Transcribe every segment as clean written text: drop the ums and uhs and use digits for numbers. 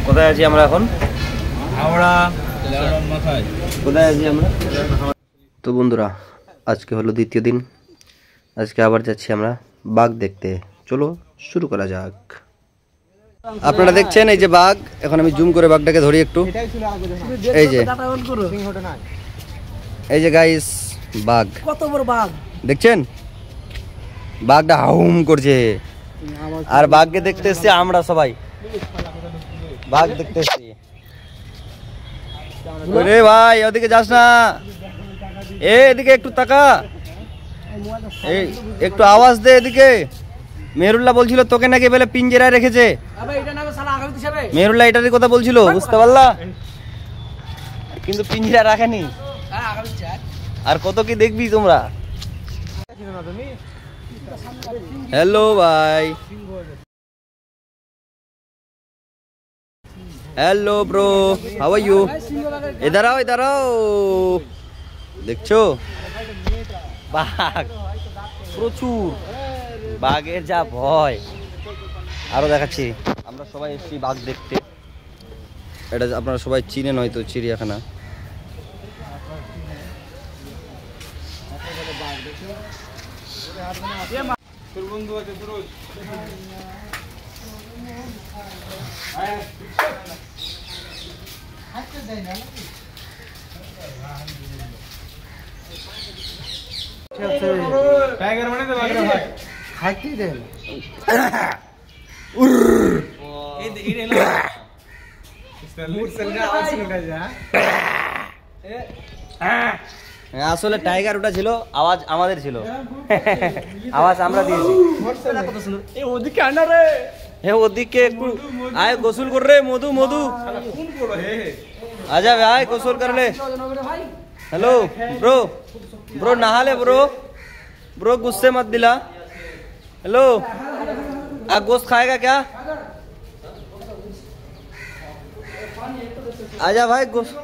কোথায় আছি আমরা এখন? কোথায় আছি আমরা? তো বন্ধুরা, আজকে হলো দ্বিতীয় দিন। আজকে আবার যাচ্ছি আমরা বাঘ দেখতে। চলো শুরু করা যাক। আপনারা দেখছেন এই যে বাঘ। এখন আমি জুম করে বাঘটাকে ধরি একটু। এই যে গাইস, বাঘ। কত বড় বাঘ দেখছেন? বাঘটা হাউম করছে। আর বাঘকে দেখতে এসছি আমরা সবাই। বাঘ দেখতে এসছি। ওরে ভাই, ওদিকে যাস না। এদিকে একটু তাকা, একটু আওয়াজ দে এদিকে। মেহরুল্লাহ বলছিল তোকে নাকি বলে পিঞ্জেরায় রেখেছে। মেহরুল্লাহ এটারই কথা বলছিল, বুঝতে পারলা? কিন্তু পিঞ্জেরা রাখেনি। আর কত কি দেখবি তোমরা। हेलो भाई, hello bro, how are you? इधर आओ, इधर आओ। দেখছো বাঘ, প্রচুর বাঘের যা ভয়। আরো দেখাচ্ছি, আমরা সবাই এসেছি বাঘ দেখতে। এটা আপনারা সবাই চিনেন হয়তো, চিড়িয়াখানা। टाइगर बने तो लग रहा है खाती देन আসলে টাইগার ওটা ছিল, আওয়াজ আমাদের ছিল। আওয়াজ আমরা দিয়েছি। এই ওদিকে আনা রে, হে ওদিকে একটু আয়, গোসল কর রে। মধু মধু आजा भाई, गोसल कर ले। हेलो ब्रो, ब्रो नहा ले ब्रो। ब्रो गुस्से मत दिला। हेलो, आप गोश्त खाएगा क्या? आजा भाई गोश्त।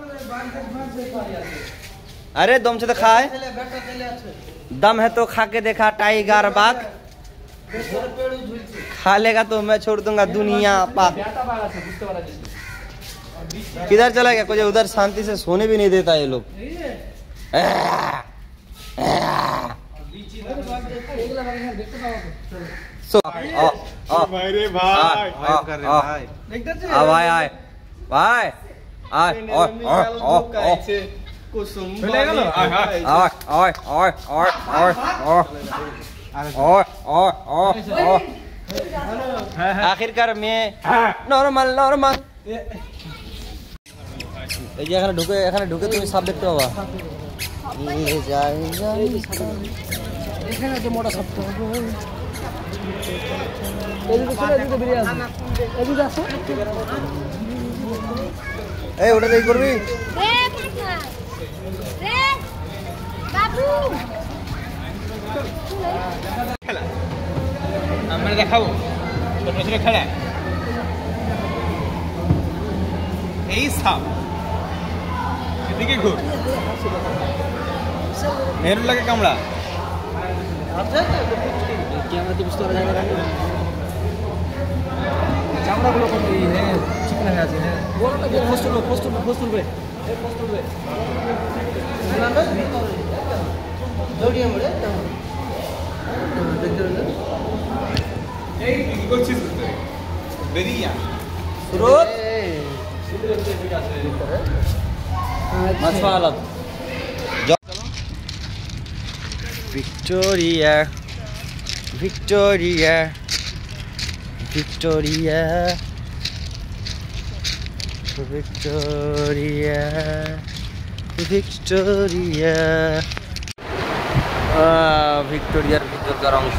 अरे दम से तो खाए, दम है तो खा के देखा टाइगर बाघ। खा लेगा तो मैं छोड़ दूंगा दुनिया पाक। किधर चला गया? कुछ उधर शांति से सोने भी नहीं देता ये लोग। आखिरकार मैं नॉर्मल नॉर्मल। এই যে এখানে ঢুকে তুমি সাপ দেখতে পাবা। এখানে যে মোটা সাপ তো এই ওটা দেখ করবি আমরা দেখাবো ছোট ছোট খেলা। এই সাপ এদিকে ঘুর, মেহরুল্লাহকে কামড়া। চামড়াগুলো চিকন হয়ে আছে। কি করছিস বেরিয়া সুরত मछवाला Victoria Victoria Victoria Victoria Victoria ভিক্টোরিয়ার ভিতরকার অংশ।